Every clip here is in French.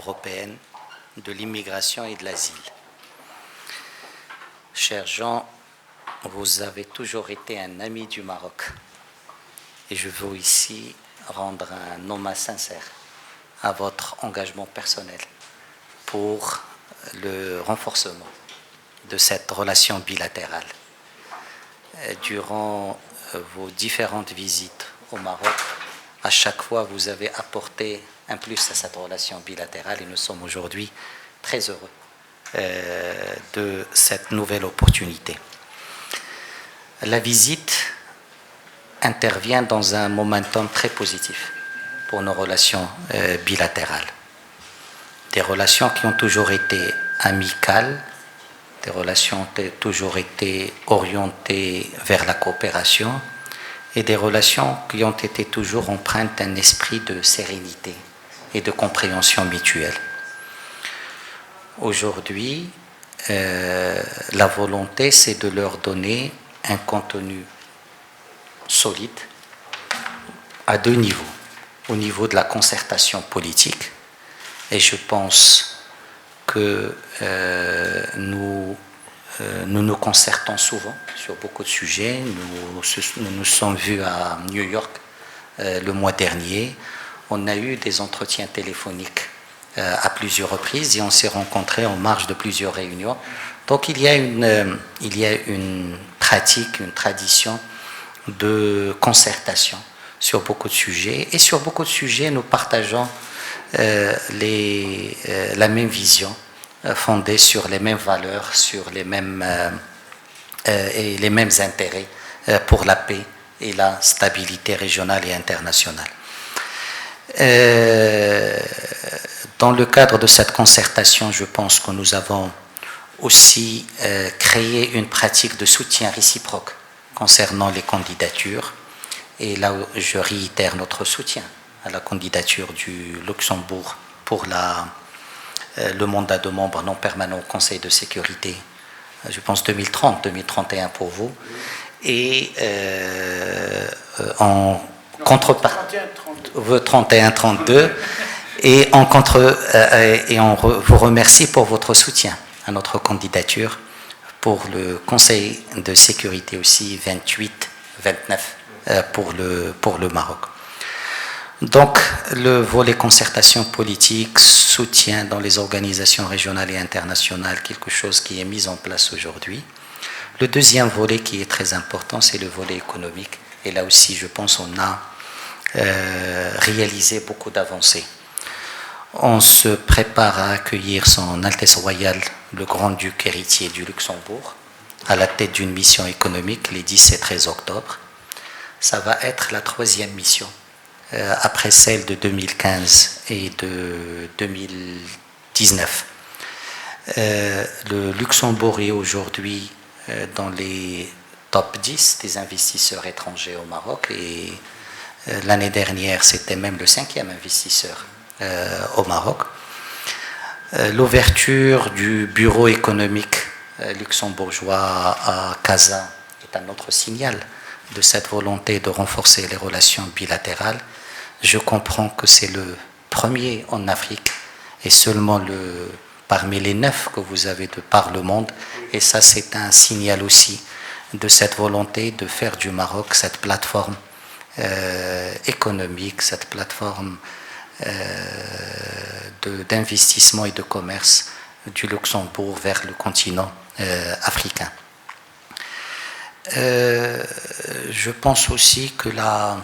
européenne de l'immigration et de l'asile. Cher Jean, vous avez toujours été un ami du Maroc et je veux ici rendre un hommage sincère à votre engagement personnel pour le renforcement de cette relation bilatérale. Durant vos différentes visites au Maroc, à chaque fois, vous avez apporté un plus à cette relation bilatérale et nous sommes aujourd'hui très heureux de cette nouvelle opportunité. La visite intervient dans un momentum très positif pour nos relations bilatérales. Des relations qui ont toujours été amicales, des relations qui ont toujours été orientées vers la coopération et des relations qui ont été toujours empreintes d'un esprit de sérénité et de compréhension mutuelle. Aujourd'hui, la volonté, c'est de leur donner un contenu solide à deux niveaux. Au niveau de la concertation politique, et je pense que nous nous concertons souvent sur beaucoup de sujets. Nous nous sommes vus à New York le mois dernier. On a eu des entretiens téléphoniques à plusieurs reprises et on s'est rencontrés en marge de plusieurs réunions. Donc il y a une pratique, une tradition de concertation sur beaucoup de sujets. Et sur beaucoup de sujets, nous partageons la même vision, fondée sur les mêmes valeurs, sur les mêmes intérêts pour la paix et la stabilité régionale et internationale. Dans le cadre de cette concertation, je pense que nous avons aussi créé une pratique de soutien réciproque concernant les candidatures. Et là, je réitère notre soutien à la candidature du Luxembourg pour le mandat de membre non permanent au Conseil de sécurité, je pense 2030-2031 pour vous. Et en contrepartie, 31-32, et on vous remercie pour votre soutien à notre candidature pour le Conseil de sécurité aussi 28-29 pour le Maroc. Donc, le volet concertation politique, soutien dans les organisations régionales et internationales, quelque chose qui est mis en place aujourd'hui. Le deuxième volet qui est très important, c'est le volet économique. Et là aussi, je pense qu'on a réalisé beaucoup d'avancées. On se prépare à accueillir Son Altesse Royale, le grand-duc héritier du Luxembourg, à la tête d'une mission économique les 10 et 13 octobre. Ça va être la troisième mission, après celle de 2015 et de 2019. Le Luxembourg est aujourd'hui dans les top 10 des investisseurs étrangers au Maroc et l'année dernière, c'était même le 5e investisseur au Maroc. L'ouverture du bureau économique luxembourgeois à Casa est un autre signal de cette volonté de renforcer les relations bilatérales. Je comprends que c'est le premier en Afrique et seulement parmi les 9 que vous avez de par le monde. Et ça, c'est un signal aussi de cette volonté de faire du Maroc cette plateforme économique, cette plateforme d'investissement et de commerce du Luxembourg vers le continent africain. Je pense aussi que la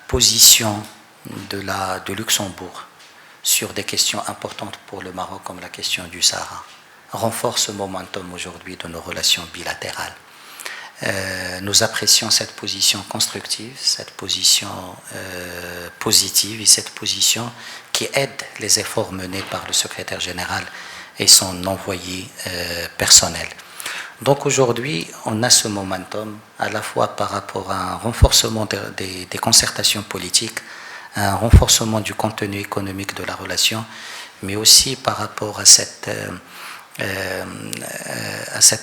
position de Luxembourg sur des questions importantes pour le Maroc, comme la question du Sahara, renforce ce momentum aujourd'hui de nos relations bilatérales. Nous apprécions cette position constructive, cette position positive et cette position qui aide les efforts menés par le secrétaire général et son envoyé personnel. Donc aujourd'hui, on a ce momentum à la fois par rapport à un renforcement des concertations politiques, un renforcement du contenu économique de la relation, mais aussi par rapport à cette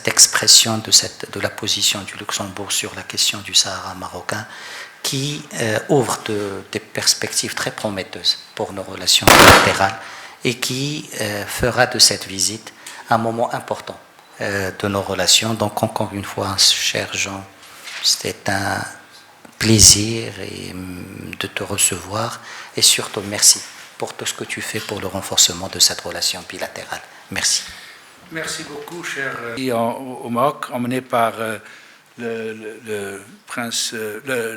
expression de la position du Luxembourg sur la question du Sahara marocain qui ouvre des perspectives très prometteuses pour nos relations bilatérales et qui fera de cette visite un moment important de nos relations. Donc encore une fois, cher Jean, c'est un plaisir de te recevoir et surtout merci pour tout ce que tu fais pour le renforcement de cette relation bilatérale. Merci. Merci beaucoup, cher. Au Maroc, emmené par le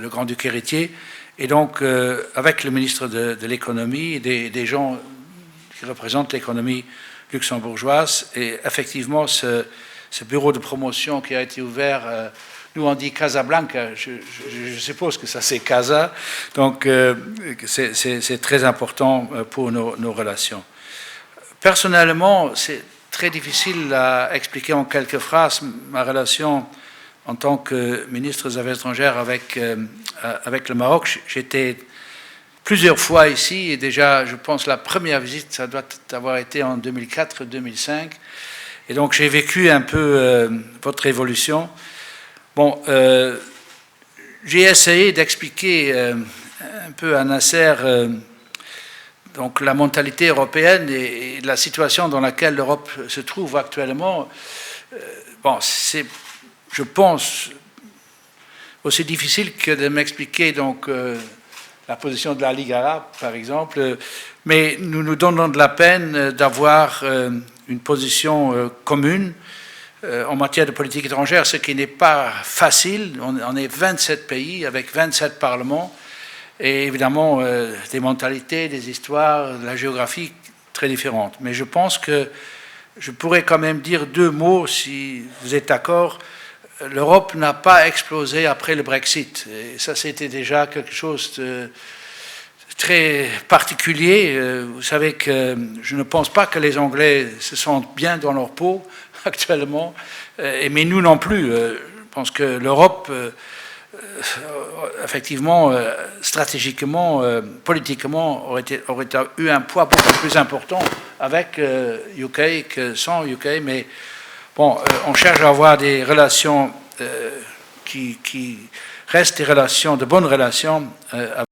grand-duc héritier, et donc avec le ministre de l'économie et des gens qui représentent l'économie luxembourgeoise. Et effectivement, ce bureau de promotion qui a été ouvert, nous on dit Casablanca, je suppose que ça c'est Casa, donc c'est très important pour nos relations. Personnellement, c'est très difficile à expliquer en quelques phrases ma relation en tant que ministre des Affaires étrangères avec le Maroc. J'étais plusieurs fois ici, et déjà, je pense, la première visite, ça doit avoir été en 2004-2005. Et donc, j'ai vécu un peu votre évolution. Bon, j'ai essayé d'expliquer un peu à Nasser donc la mentalité européenne et la situation dans laquelle l'Europe se trouve actuellement. Bon, c'est, je pense, aussi difficile que de m'expliquer donc la position de la Ligue arabe, par exemple, mais nous nous donnons de la peine d'avoir une position commune en matière de politique étrangère, ce qui n'est pas facile. On est 27 pays avec 27 parlements et évidemment des mentalités, des histoires, de la géographie très différentes. Mais je pense que je pourrais quand même dire deux mots, si vous êtes d'accord. L'Europe n'a pas explosé après le Brexit. Et ça, c'était déjà quelque chose de très particulier. Vous savez que je ne pense pas que les Anglais se sentent bien dans leur peau actuellement, mais nous non plus. Je pense que l'Europe, effectivement, stratégiquement, politiquement, aurait eu un poids beaucoup plus important avec UK que sans UK, mais bon, on cherche à avoir des relations qui restent des relations, de bonnes relations avec